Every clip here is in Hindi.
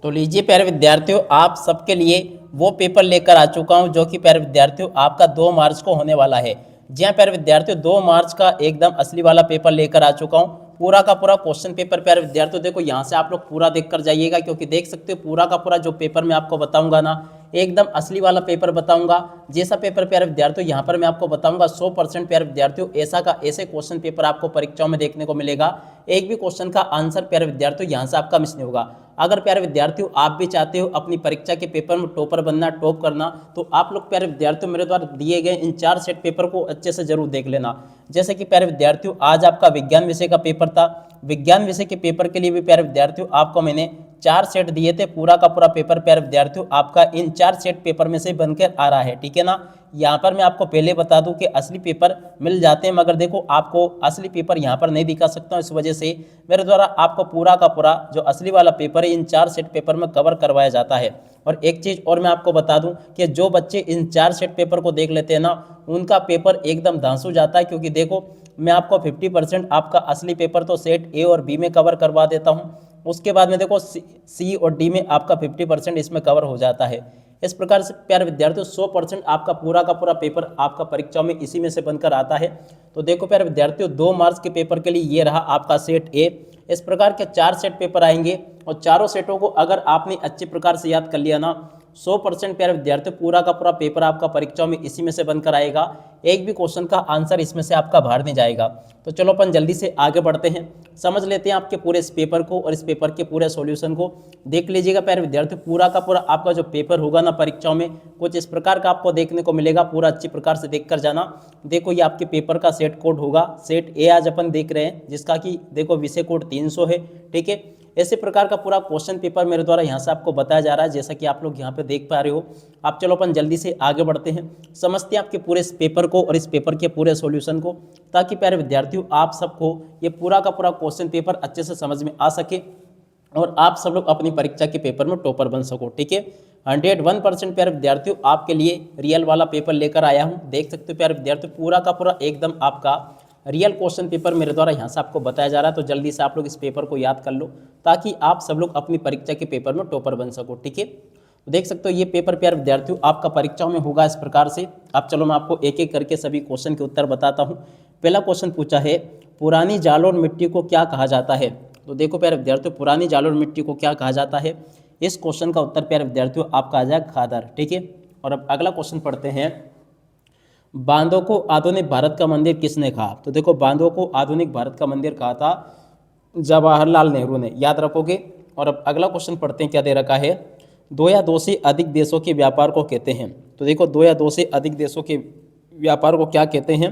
तो लीजिए प्यारे विद्यार्थियों, आप सबके लिए वो पेपर लेकर आ चुका हूं जो कि प्यारे विद्यार्थियों आपका 2 मार्च को होने वाला है। जी हाँ प्यारे विद्यार्थियों, 2 मार्च का एकदम असली वाला पेपर लेकर आ चुका हूं। पूरा का पूरा क्वेश्चन पेपर प्यारे विद्यार्थियों देखो यहाँ से आप लोग पूरा देख कर जाइएगा, क्योंकि देख सकते हो पूरा का पूरा जो पेपर मैं आपको बताऊंगा ना, एकदम असली वाला पेपर बताऊंगा। जैसा पेपर प्यारे विद्यार्थियों यहाँ पर मैं आपको बताऊंगा 100% प्यारे विद्यार्थियों ऐसा का ऐसे क्वेश्चन पेपर आपको परीक्षाओं में देखने को मिलेगा। एक भी क्वेश्चन का आंसर प्यारे विद्यार्थियों यहाँ से आपका मिस नहीं होगा। अगर प्यारे विद्यार्थियों आप भी चाहते हो अपनी परीक्षा के पेपर में टॉपर बनना, टॉप करना, तो आप लोग प्यारे विद्यार्थियों मेरे द्वारा दिए गए इन 4 सेट पेपर को अच्छे से जरूर देख लेना। जैसे कि प्यारे विद्यार्थियों आज आपका विज्ञान विषय का पेपर था। विज्ञान विषय के पेपर के लिए भी प्यारे विद्यार्थियों आपको मैंने 4 सेट दिए थे। पूरा का पूरा पेपर प्यारे विद्यार्थियों आपका इन 4 सेट पेपर में से बनकर आ रहा है, ठीक है ना। यहाँ पर मैं आपको पहले बता दूं कि असली पेपर मिल जाते हैं, मगर देखो आपको असली पेपर यहाँ पर नहीं दिखा सकता हूँ, इस वजह से मेरे द्वारा आपको पूरा का पूरा जो असली वाला पेपर है इन 4 सेट पेपर में कवर करवाया जाता है। और एक चीज़ और मैं आपको बता दूं कि जो बच्चे इन 4 सेट पेपर को देख लेते हैं ना, उनका पेपर एकदम धांसू जाता है, क्योंकि देखो मैं आपको 50% आपका असली पेपर तो सेट ए और बी में कवर करवा देता हूँ। उसके बाद में देखो सी और डी में आपका 50% इसमें कवर हो जाता है। इस प्रकार से प्यारे विद्यार्थियों 100% आपका पूरा का पूरा पेपर आपका परीक्षा में इसी में से बनकर आता है। तो देखो प्यारे विद्यार्थियों 2 मार्च के पेपर के लिए ये रहा आपका सेट ए। इस प्रकार के 4 सेट पेपर आएंगे और चारों सेटों को अगर आपने अच्छे प्रकार से याद कर लिया ना, 100% प्यारे विद्यार्थियों पूरा का पूरा पेपर आपका परीक्षा में इसी में से बनकर आएगा। एक भी क्वेश्चन का आंसर इसमें से आपका बाहर नहीं जाएगा। तो चलो अपन जल्दी से आगे बढ़ते हैं, समझ लेते हैं आपके पूरे इस पेपर को और इस पेपर के पूरे सॉल्यूशन को। देख लीजिएगा प्यारे विद्यार्थियों, पूरा का पूरा आपका जो पेपर होगा ना परीक्षाओं में कुछ इस प्रकार का आपको देखने को मिलेगा। पूरा अच्छी प्रकार से देख कर जाना। देखो ये आपके पेपर का सेट कोड होगा। सेट ए आज अपन देख रहे हैं, जिसका कि देखो विषय कोड 300 है, ठीक है। ऐसे प्रकार का पूरा क्वेश्चन पेपर मेरे द्वारा यहाँ से आपको बताया जा रहा है, जैसा कि आप लोग यहाँ पे देख पा रहे हो। आप चलो अपन जल्दी से आगे बढ़ते हैं, समझते हैं आपके पूरे इस पेपर को और इस पेपर के पूरे सॉल्यूशन को, ताकि प्यारे विद्यार्थियों आप सबको ये पूरा का पूरा क्वेश्चन पेपर अच्छे से समझ में आ सके और आप सब लोग अपनी परीक्षा के पेपर में टॉपर बन सको, ठीक है। 101% प्यारे विद्यार्थियों आपके लिए रियल वाला पेपर लेकर आया हूँ। देख सकते हो प्यारे विद्यार्थियों पूरा का पूरा एकदम आपका रियल क्वेश्चन पेपर मेरे द्वारा यहाँ से आपको बताया जा रहा है। तो जल्दी से आप लोग इस पेपर को याद कर लो, ताकि आप सब लोग अपनी परीक्षा के पेपर में टॉपर बन सको, ठीक है। तो देख सकते हो ये पेपर प्यारे विद्यार्थियों आपका परीक्षाओं में होगा इस प्रकार से। अब चलो मैं आपको एक एक करके सभी क्वेश्चन के उत्तर बताता हूँ। पहला क्वेश्चन पूछा है, पुरानी जालौन मिट्टी को क्या कहा जाता है। तो देखो प्यारे विद्यार्थियों पुरानी जालौन मिट्टी को क्या कहा जाता है। इस क्वेश्चन का उत्तर प्यारे विद्यार्थियों आपका आ जाएगा खादर, ठीक है। और अब अगला क्वेश्चन पढ़ते हैं, बांधों को आधुनिक भारत का मंदिर किसने कहा। तो देखो बांधों को आधुनिक भारत का मंदिर कहा था जवाहरलाल नेहरू ने, याद रखोगे। और अब अगला क्वेश्चन पढ़ते हैं, क्या दे रखा है, 2 या 2 से अधिक देशों के व्यापार को कहते हैं। तो देखो 2 या 2 से अधिक देशों के व्यापार को क्या कहते हैं,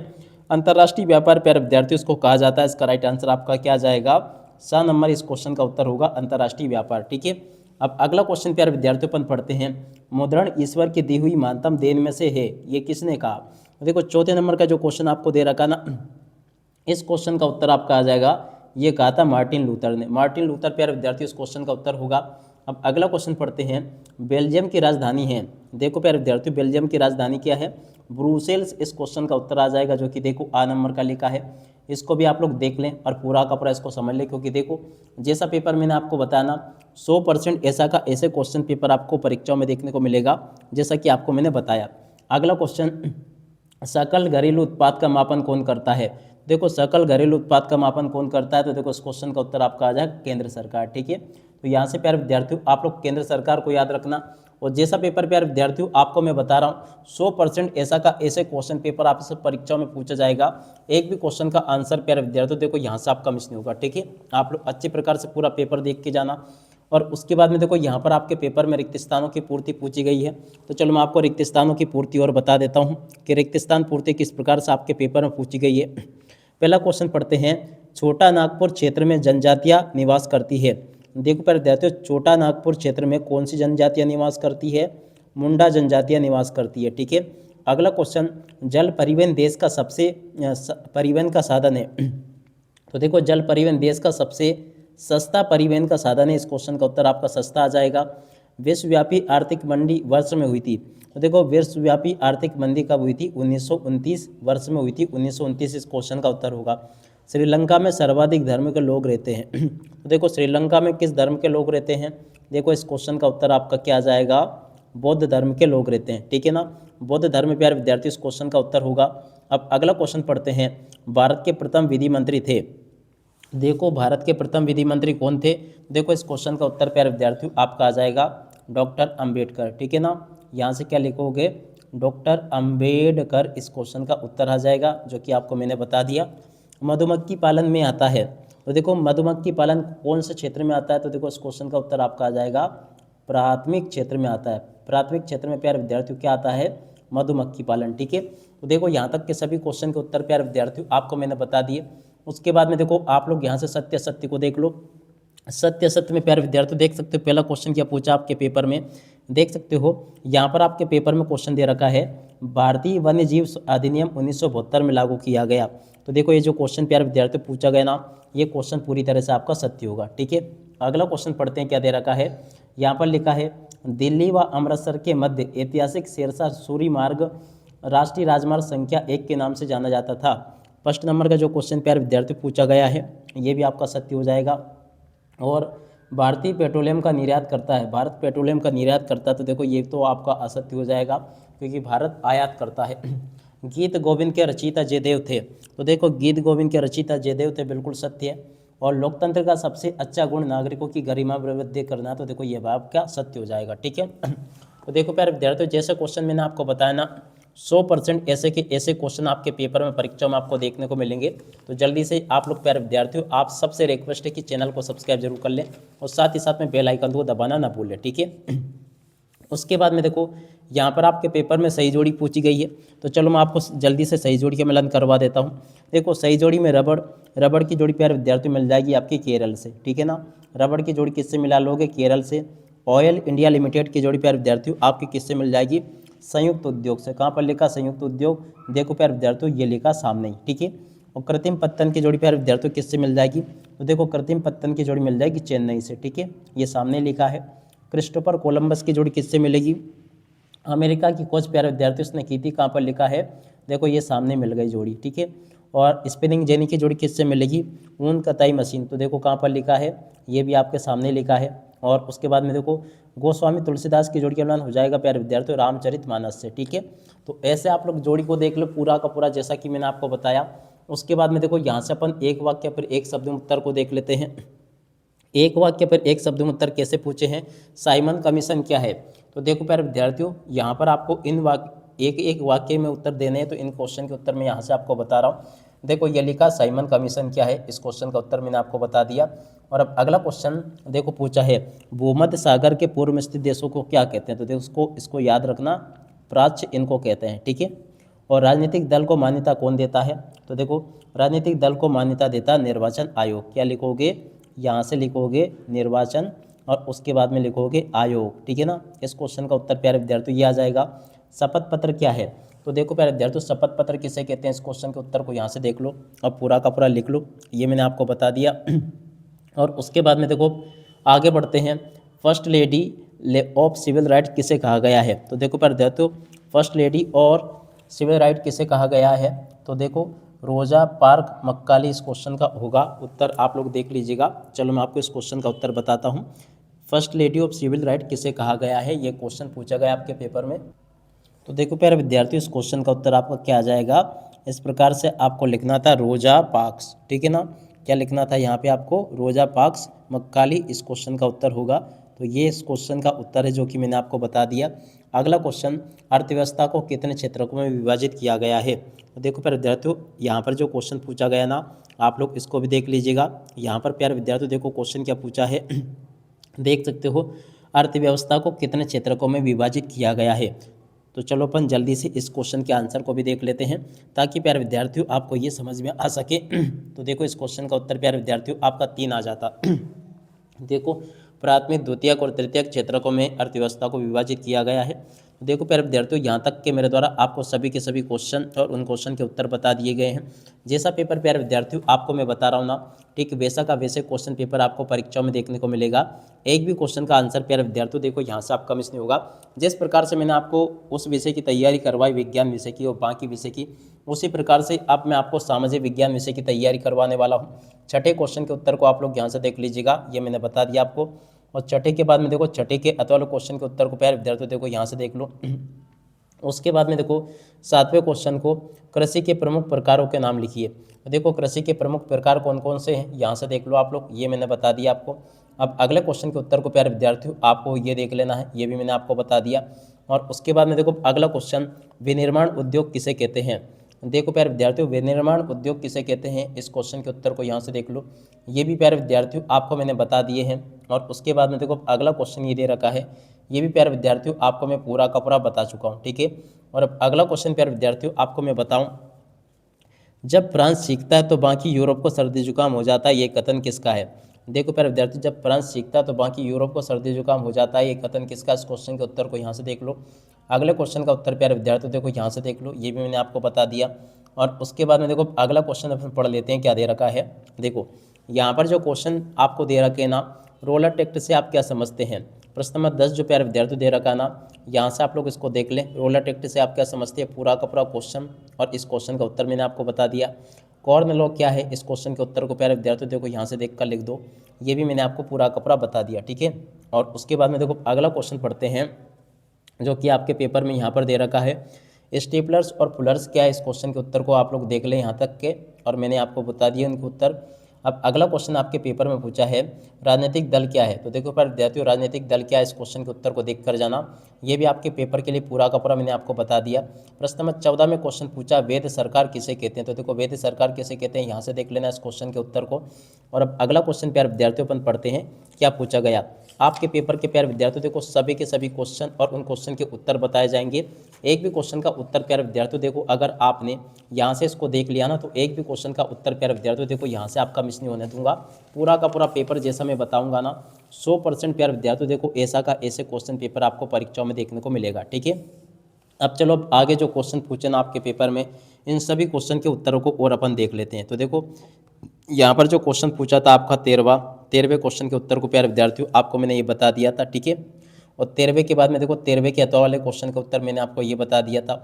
अंतर्राष्ट्रीय व्यापार प्यारे विद्यार्थियों इसको कहा जाता है। इसका राइट आंसर आपका क्या जाएगा, 7 नंबर इस क्वेश्चन का उत्तर होगा अंतर्राष्ट्रीय व्यापार, ठीक है। अब अगला क्वेश्चन प्यारे विद्यार्थियों अपन पढ़ते हैं, मुद्रण ईश्वर की दी हुई महानतम देन में से है, ये किसने कहा। देखो 4 नंबर का जो क्वेश्चन आपको दे रखा ना, इस क्वेश्चन का उत्तर आपका आ जाएगा, ये कहा था मार्टिन लूथर ने। मार्टिन लूथर प्यारे विद्यार्थी इस क्वेश्चन का उत्तर होगा। अब अगला क्वेश्चन पढ़ते हैं, बेल्जियम की राजधानी है। देखो प्यारे विद्यार्थी बेल्जियम की राजधानी क्या है, ब्रुसेल्स इस क्वेश्चन का उत्तर आ जाएगा, जो कि देखो आ नंबर का लिखा है। इसको भी आप लोग देख लें और पूरा का पूरा इसको समझ लें, क्योंकि देखो जैसा पेपर मैंने आपको बताया ना, 100% ऐसा का ऐसे क्वेश्चन पेपर आपको परीक्षाओं में देखने को मिलेगा, जैसा कि आपको मैंने बताया। अगला क्वेश्चन, सकल घरेलू उत्पाद का मापन कौन करता है। देखो सकल घरेलू उत्पाद का मापन कौन करता है, तो देखो इस क्वेश्चन का उत्तर आपका आ जाएगा केंद्र सरकार, ठीक है। तो यहाँ से प्यारे विद्यार्थियों आप लोग केंद्र सरकार को याद रखना। और जैसा पेपर प्यारे विद्यार्थियों आपको मैं बता रहा हूँ 100% ऐसा का ऐसे क्वेश्चन पेपर आपसे परीक्षाओं में पूछा जाएगा। एक भी क्वेश्चन का आंसर प्यारे विद्यार्थियों देखो यहाँ से आपका मिस नहीं होगा, ठीक है। आप लोग अच्छे प्रकार से पूरा पेपर देख के जाना। और उसके बाद में देखो यहाँ पर आपके पेपर में रिक्त स्थानों की पूर्ति पूछी गई है। तो चलो मैं आपको रिक्त स्थानों की पूर्ति और बता देता हूँ कि रिक्त स्थान पूर्ति किस प्रकार से आपके पेपर में पूछी गई है। पहला क्वेश्चन पढ़ते हैं, छोटा नागपुर क्षेत्र में जनजातियाँ निवास करती है। देखो पहले देते हो, छोटा नागपुर क्षेत्र में कौन सी जनजातियाँ निवास करती है, मुंडा जनजातियाँ निवास करती है, ठीक है। अगला क्वेश्चन, जल परिवहन देश का सबसे परिवहन का साधन है। तो देखो जल परिवहन देश का सबसे सस्ता परिवहन का साधन है। इस क्वेश्चन का उत्तर आपका सस्ता आ जाएगा। विश्वव्यापी आर्थिक मंदी वर्ष में हुई थी। तो देखो विश्वव्यापी आर्थिक मंदी कब हुई थी, 1929 वर्ष में हुई थी। 1929 इस क्वेश्चन का उत्तर होगा। श्रीलंका में सर्वाधिक धर्म के लोग रहते हैं। तो देखो श्रीलंका में किस धर्म के लोग रहते हैं, देखो इस क्वेश्चन का उत्तर आपका क्या आ जाएगा, बौद्ध धर्म के लोग रहते हैं, ठीक है ना। बौद्ध धर्म प्यारे विद्यार्थी इस क्वेश्चन का उत्तर होगा। अब अगला क्वेश्चन पढ़ते हैं, भारत के प्रथम विधि मंत्री थे, देखो भारत के प्रथम विधि मंत्री कौन थे, देखो इस क्वेश्चन का उत्तर प्यारे विद्यार्थियों आपका आ जाएगा डॉक्टर अंबेडकर, ठीक है ना। यहाँ से क्या लिखोगे, डॉक्टर अंबेडकर, इस क्वेश्चन का उत्तर आ जाएगा, जो कि आपको मैंने बता दिया। मधुमक्खी पालन में आता है, तो देखो मधुमक्खी पालन कौन से क्षेत्र में आता है, तो देखो इस क्वेश्चन का उत्तर आपका आ जाएगा प्राथमिक क्षेत्र में आता है। प्राथमिक क्षेत्र में प्यारे विद्यार्थियों क्या आता है, मधुमक्खी पालन, ठीक है। तो देखो यहाँ तक के सभी क्वेश्चन के उत्तर प्यारे विद्यार्थियों आपको मैंने बता दिए। उसके बाद में देखो आप लोग यहाँ से सत्य सत्य को देख लो। सत्य सत्य में प्यारे विद्यार्थियों देख सकते हो पहला क्वेश्चन क्या पूछा आपके पेपर में, देख सकते हो यहाँ पर आपके पेपर में क्वेश्चन दे रखा है, भारतीय वन्य जीव अधिनियम 1972 में लागू किया गया। तो देखो ये जो क्वेश्चन प्यारे विद्यार्थियों पूछा गया ना, ये क्वेश्चन पूरी तरह से आपका सत्य होगा, ठीक है। अगला क्वेश्चन पढ़ते हैं, क्या दे रखा है, यहाँ पर लिखा है दिल्ली व अमृतसर के मध्य ऐतिहासिक शेरशाह सूरी मार्ग राष्ट्रीय राजमार्ग संख्या 1 के नाम से जाना जाता था। फर्स्ट नंबर का जो क्वेश्चन प्यारे विद्यार्थी पूछा गया है, ये भी आपका सत्य हो जाएगा। और भारतीय पेट्रोलियम का निर्यात करता है, भारत पेट्रोलियम का निर्यात करता है, तो देखो ये तो आपका असत्य हो जाएगा, क्योंकि भारत आयात करता है। गीत गोविंद के रचयिता जयदेव थे, तो देखो गीत गोविंद के रचयिता जयदेव थे, बिल्कुल सत्य है। और लोकतंत्र का सबसे अच्छा गुण नागरिकों की गरिमा वृद्धि करना, तो देखो ये बात क्या सत्य हो जाएगा, ठीक है। तो देखो प्यारे विद्यार्थियों जैसे क्वेश्चन मैंने आपको बताया ना, 100% ऐसे के ऐसे क्वेश्चन आपके पेपर में परीक्षा में आपको देखने को मिलेंगे। तो जल्दी से आप लोग प्यारे विद्यार्थियों, आप सबसे रिक्वेस्ट है कि चैनल को सब्सक्राइब जरूर कर लें और साथ ही साथ में बेल आइकन को दबाना ना भूलें, ठीक है। उसके बाद में देखो यहाँ पर आपके पेपर में सही जोड़ी पूछी गई है, तो चलो मैं आपको जल्दी से सही जोड़ी का मिलान करवा देता हूँ। देखो सही जोड़ी में रबड़ की जोड़ी प्यारे विद्यार्थियों मिल जाएगी आपकी केरल से, ठीक है ना। रबड़ की जोड़ी किससे मिला लोगे, केरल से। ऑयल इंडिया लिमिटेड की जोड़ी प्यारे विद्यार्थियों आपकी किससे मिल जाएगी, संयुक्त उद्योग से। कहाँ पर लिखा संयुक्त उद्योग, देखो प्यारे विद्यार्थियों ये लिखा सामने ही, ठीक है। और कृत्रिम पत्तन की जोड़ी प्यारे विद्यार्थियों किससे मिल जाएगी, तो देखो कृत्रिम पत्तन की जोड़ी मिल जाएगी चेन्नई से, ठीक है, ये सामने लिखा है। क्रिस्टोफर कोलंबस की जोड़ी किससे मिलेगी, अमेरिका की खोज प्यारे विद्यार्थियों उसने की थी, कहाँ पर लिखा है, देखो ये सामने मिल गई जोड़ी, ठीक है। और स्पिनिंग जेनी की जोड़ी किससे मिलेगी, ऊन कताई मशीन, तो देखो कहाँ पर लिखा है, ये भी आपके सामने लिखा है। और उसके बाद में देखो गोस्वामी तुलसीदास की जोड़ी का मिलान हो जाएगा प्यारे विद्यार्थियों रामचरितमानस से, ठीक है। तो ऐसे आप लोग जोड़ी को देख लो पूरा का पूरा, जैसा कि मैंने आपको बताया। उसके बाद में देखो यहाँ से अपन एक वाक्य पर एक शब्द में उत्तर को देख लेते हैं। एक वाक्य पर एक शब्द में उत्तर कैसे पूछे हैं, साइमन कमीशन क्या है, तो देखो प्यारे विद्यार्थियों यहाँ पर आपको इन एक एक वाक्य में उत्तर देने हैं, तो इन क्वेश्चन के उत्तर मैं यहाँ से आपको बता रहा हूँ। देखो ये लिखा साइमन कमीशन क्या है, इस क्वेश्चन का उत्तर मैंने आपको बता दिया। और अब अगला क्वेश्चन देखो पूछा है, भूमध्य सागर के पूर्व में स्थित देशों को क्या कहते हैं, तो देखो इसको याद रखना, प्राच्य इनको कहते हैं, ठीक है। और राजनीतिक दल को मान्यता कौन देता है, तो देखो राजनीतिक दल को मान्यता देता निर्वाचन आयोग। क्या लिखोगे, यहाँ से लिखोगे निर्वाचन और उसके बाद में लिखोगे आयोग, ठीक है ना। इस क्वेश्चन का उत्तर प्यारे विद्यार्थियों ये आ जाएगा। शपथ पत्र क्या है, तो देखो प्यारे विद्यार्थियों शपथ पत्र किसे कहते हैं, इस क्वेश्चन के उत्तर को यहाँ से देख लो और पूरा का पूरा लिख लो, ये मैंने आपको बता दिया। और उसके बाद में देखो आगे बढ़ते हैं, first lady of civil right किसे कहा गया है, तो देखो प्यारे विद्यार्थियों फर्स्ट लेडी और सिविल राइट किसे कहा गया है, तो देखो रोजा पार्क मक्काली इस क्वेश्चन का होगा उत्तर, आप लोग देख लीजिएगा। चलो मैं आपको इस क्वेश्चन का उत्तर बताता हूँ। First lady of civil right किसे कहा गया है, ये क्वेश्चन पूछा गया आपके पेपर में। तो देखो प्यारे विद्यार्थियों इस क्वेश्चन का उत्तर आपका क्या आ जाएगा, इस प्रकार से आपको लिखना था रोजा पार्क्स, ठीक है ना। क्या लिखना था यहाँ पे आपको, रोजा पार्क्स मक्काली, इस क्वेश्चन का उत्तर होगा। तो ये इस क्वेश्चन का उत्तर है जो कि मैंने आपको बता दिया। अगला क्वेश्चन, अर्थव्यवस्था को कितने क्षेत्रों में विभाजित किया गया है, तो देखो प्यारे विद्यार्थियों यहाँ पर जो क्वेश्चन पूछा गया ना, आप लोग इसको भी देख लीजिएगा। यहाँ पर प्यारे विद्यार्थियों देखो क्वेश्चन क्या पूछा है, देख सकते हो, अर्थव्यवस्था को कितने क्षेत्रकों में विभाजित किया गया है। तो चलो अपन जल्दी से इस क्वेश्चन के आंसर को भी देख लेते हैं, ताकि प्यारे विद्यार्थियों आपको ये समझ में आ सके। तो देखो इस क्वेश्चन का उत्तर प्यारे विद्यार्थियों आपका 3 आ जाता। देखो प्राथमिक, द्वितीयक और तृतीयक क्षेत्रकों में अर्थव्यवस्था को विभाजित किया गया है। देखो प्यारे विद्यार्थियों, यहाँ तक के मेरे द्वारा आपको सभी के सभी क्वेश्चन और उन क्वेश्चन के उत्तर बता दिए गए हैं। जैसा पेपर प्यारे विद्यार्थियों आपको मैं बता रहा हूँ ना, ठीक वैसा का वैसे क्वेश्चन पेपर आपको परीक्षाओं में देखने को मिलेगा। एक भी क्वेश्चन का आंसर प्यारे विद्यार्थियों देखो यहाँ से आपका मिस नहीं होगा। जिस प्रकार से मैंने आपको उस विषय की तैयारी करवाई, विज्ञान विषय की और बाकी विषय की, उसी प्रकार से अब मैं आपको सामाजिक विज्ञान विषय की तैयारी करवाने वाला हूँ। छठे क्वेश्चन के उत्तर को आप लोग यहाँ से देख लीजिएगा, ये मैंने बता दिया आपको। और छठे के बाद में देखो, छठे के अतः वाले क्वेश्चन के उत्तर को प्यारे विद्यार्थियों देखो यहाँ से देख लो। उसके बाद में देखो सातवें क्वेश्चन को, कृषि के प्रमुख प्रकारों के नाम लिखिए। देखो कृषि के प्रमुख प्रकार कौन कौन से हैं यहाँ से देख लो आप लोग, ये मैंने बता दिया आपको। अब अगले क्वेश्चन के उत्तर को प्यारे विद्यार्थियों आपको ये देख लेना है, ये भी मैंने आपको बता दिया। और उसके बाद में देखो अगला क्वेश्चन, विनिर्माण उद्योग किसे कहते हैं। देखो प्यारे विद्यार्थियों, विनिर्माण उद्योग किसे कहते हैं, इस क्वेश्चन के उत्तर को यहाँ से देख लो, ये भी प्यारे विद्यार्थियों आपको मैंने बता दिए हैं। और उसके बाद में देखो अगला क्वेश्चन ये दे रखा है, ये भी प्यारे विद्यार्थियों आपको मैं पूरा का पूरा बता चुका हूँ, ठीक है। और अब अगला क्वेश्चन प्यारे विद्यार्थियों आपको मैं बताऊँ, जब फ्रांस सीखता है तो बाकी यूरोप को सर्दी जुकाम हो जाता है, ये कथन किसका है। देखो प्यारे विद्यार्थी, जब फ्रांस सीखता है तो बाकी यूरोप को सर्दी जुकाम हो जाता है, ये कथन किसका, इस क्वेश्चन के उत्तर को यहाँ से देख लो। अगले क्वेश्चन का उत्तर प्यारे विद्यार्थी देखो यहाँ से देख लो, ये भी मैंने आपको बता दिया। और उसके बाद में देखो अगला क्वेश्चन अपन पढ़ लेते हैं, क्या दे रखा है। देखो यहाँ पर जो क्वेश्चन आपको दे रखे हैं ना, रोलर टेक्ट से आप क्या समझते हैं। प्रश्न नंबर 10 जो प्यारे विद्यार्थी दे रखा है ना, यहाँ से आप लोग इसको देख लें, रोलर टेक्ट से आप क्या समझते हैं, पूरा का पूरा क्वेश्चन। और इस क्वेश्चन का उत्तर मैंने आपको बता दिया। कॉर्न लॉ क्या है, इस क्वेश्चन के उत्तर को प्यारे विद्यार्थियों देखो यहाँ से देख कर लिख दो, ये भी मैंने आपको पूरा का पूरा बता दिया, ठीक है। और उसके बाद में देखो अगला क्वेश्चन पढ़ते हैं, जो कि आपके पेपर में यहाँ पर दे रखा है, स्टेपलर्स और पुलर्स क्या है, इस क्वेश्चन के उत्तर को आप लोग देख लें यहाँ तक के, और मैंने आपको बता दिया उनके उत्तर। अब अगला क्वेश्चन आपके पेपर में पूछा है, राजनीतिक दल क्या है। तो देखो पर विद्यार्थियों, राजनीतिक दल क्या है, इस क्वेश्चन के उत्तर को देख कर जाना, ये भी आपके पेपर के लिए पूरा का पूरा मैंने आपको बता दिया। प्रश्न नंबर 14 में क्वेश्चन पूछा, वैध सरकार किसे कहते हैं। तो देखो वैध सरकार किसे कहते हैं, यहाँ से देख लेना इस क्वेश्चन के उत्तर को। और अब अगला क्वेश्चन प्यारे विद्यार्थियों अपन पढ़ते हैं, क्या पूछा गया। आपके पेपर के प्यारे विद्यार्थियों देखो सभी के सभी क्वेश्चन और उन क्वेश्चन के उत्तर बताए जाएंगे। एक भी क्वेश्चन का उत्तर प्यारे विद्यार्थियों देखो, अगर आपने यहाँ से इसको देख लिया ना, तो एक भी क्वेश्चन का उत्तर प्यारे विद्यार्थियों देखो यहाँ से आपका मिस नहीं होने दूंगा। पूरा का पूरा पेपर जैसा मैं बताऊंगा ना, 100% प्यारे विद्यार्थियों देखो ऐसा का ऐसे क्वेश्चन पेपर आपको परीक्षाओं में देखने को मिलेगा, ठीक है। अब चलो अब आगे जो क्वेश्चन पूछे ना आपके पेपर में, इन सभी क्वेश्चन के उत्तरों को और अपन देख लेते हैं। तो देखो यहाँ पर जो क्वेश्चन पूछा था आपका 13वें क्वेश्चन के उत्तर को प्यारे विद्यार्थियों आपको मैंने ये बता दिया था, ठीक है। और 13वें के बाद में देखो 13वें के अतः वाले क्वेश्चन का उत्तर मैंने आपको ये बता दिया था।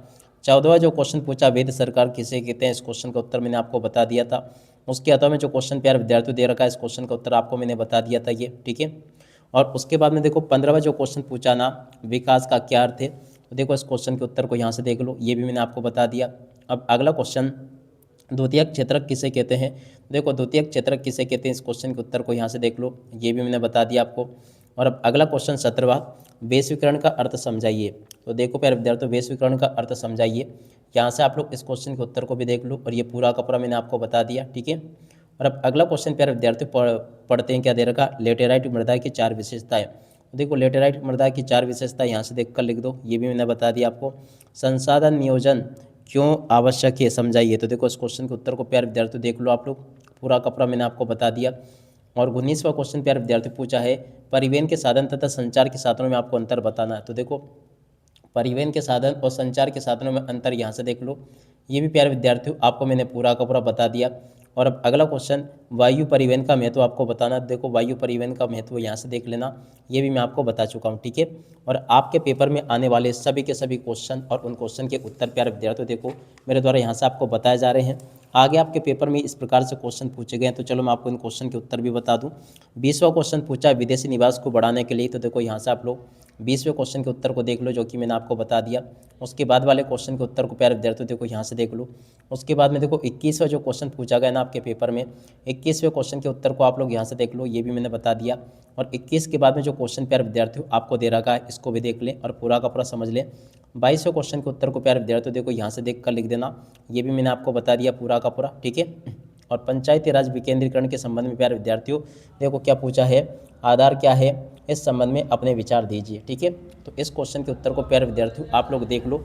14वां जो क्वेश्चन पूछा, वैध सरकार किसे कहते हैं, इस क्वेश्चन का उत्तर मैंने आपको बता दिया था। उसके अतः में जो क्वेश्चन प्यारे विद्यार्थियों दे रखा है, इस क्वेश्चन का उत्तर आपको मैंने बता दिया था ये, ठीक है। और उसके बाद में देखो 15वां जो क्वेश्चन पूछा ना, विकास का क्या अर्थ है। तो देखो इस क्वेश्चन के उत्तर को यहाँ से देख लो, ये भी मैंने आपको बता दिया। अब अगला क्वेश्चन, द्वितीयक क्षेत्रक किसे कहते हैं। देखो द्वितीयक क्षेत्रक किसे कहते हैं, इस क्वेश्चन के उत्तर को यहाँ से देख लो, ये भी मैंने बता दिया आपको। और अब अगला क्वेश्चन 17वां, वैश्वीकरण का अर्थ समझाइए। तो देखो प्यारे विद्यार्थियों, वैश्वीकरण का अर्थ समझाइए, यहाँ से आप लोग इस क्वेश्चन के उत्तर को भी देख लो, और ये पूरा का पूरा मैंने आपको बता दिया, ठीक है। और अब अगला क्वेश्चन प्यारे विद्यार्थियों पढ़ते हैं, क्या दे रखा, लेटेराइट मृदा की 4 विशेषताएं। देखो लेटेराइट मृदा की 4 विशेषताएं यहाँ से देख कर लिख दो, ये भी मैंने बता दिया आपको। संसाधन नियोजन क्यों आवश्यक है, समझाइए। तो देखो इस क्वेश्चन के उत्तर को प्यारे विद्यार्थियों देख लो आप लोग, पूरा का पूरा मैंने आपको बता दिया। और 19वां क्वेश्चन प्यारे विद्यार्थी पूछा है, परिवहन के साधन तथा संचार के साधनों में आपको अंतर बताना है। तो देखो परिवहन के साधन और संचार के साधनों में अंतर यहाँ से देख लो, ये भी प्यारे विद्यार्थियों आपको मैंने पूरा का पूरा बता दिया। और अब अगला क्वेश्चन, वायु परिवहन का महत्व आपको बताना। देखो वायु परिवहन का महत्व यहाँ से देख लेना, ये भी मैं आपको बता चुका हूँ, ठीक है। और आपके पेपर में आने वाले सभी के सभी क्वेश्चन और उन क्वेश्चन के उत्तर प्यारे विद्यार्थियों देखो मेरे द्वारा यहाँ से आपको बताए जा रहे हैं। आगे आपके पेपर में इस प्रकार से क्वेश्चन पूछे गए हैं, तो चलो मैं आपको इन क्वेश्चन के उत्तर भी बता दूं। 20वां क्वेश्चन पूछा, विदेशी निवास को बढ़ाने के लिए। तो देखो यहाँ से आप लोग 20वें क्वेश्चन के उत्तर को देख लो, जो कि मैंने आपको बता दिया। उसके बाद वाले क्वेश्चन के उत्तर को प्यारे विद्यार्थियों देखो यहाँ से देख लो। उसके बाद में देखो 21वां जो क्वेश्चन पूछा गया ना आपके पेपर में, 21वें क्वेश्चन के उत्तर को आप लोग यहाँ से देख लो, ये भी मैंने बता दिया। और 21 के बाद में जो क्वेश्चन प्यारे विद्यार्थियों आपको दे रखा है, इसको भी देख लें और पूरा का पूरा समझ लें। 22वें क्वेश्चन के उत्तर को प्यारे विद्यार्थियों देखो यहाँ से देख कर लिख देना, ये भी मैंने आपको बता दिया पूरा का पूरा, ठीक है। और पंचायती राज विकेंद्रीकरण के संबंध में प्यारे विद्यार्थियों देखो क्या पूछा है, आधार क्या है, इस संबंध में अपने विचार दीजिए, ठीक है। तो इस क्वेश्चन के उत्तर को प्यारे विद्यार्थियों आप लोग देख लो,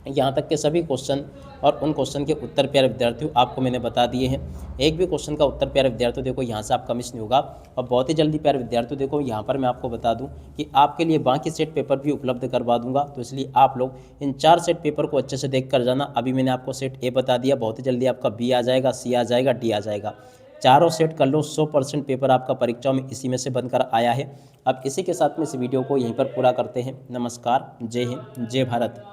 यहाँ तक के सभी क्वेश्चन और उन क्वेश्चन के उत्तर प्यारे विद्यार्थियों आपको मैंने बता दिए हैं। एक भी क्वेश्चन का उत्तर प्यारे विद्यार्थियों देखो यहाँ से आपका मिस नहीं होगा। और बहुत ही जल्दी प्यारे विद्यार्थियों देखो यहाँ पर मैं आपको बता दूँ कि आपके लिए बाकी सेट पेपर भी उपलब्ध करवा दूंगा, तो इसलिए आप लोग इन 4 सेट पेपर को अच्छे से देख कर जाना। अभी मैंने आपको सेट ए बता दिया, बहुत ही जल्दी आपका बी आ जाएगा, सी आ जाएगा, डी आ जाएगा। चारों सेट कर लो, 100% पेपर आपका परीक्षाओं में इसी में से बनकर आया है। अब इसी के साथ में इस वीडियो को यहीं पर पूरा करते हैं। नमस्कार, जय हिंद, जय भारत।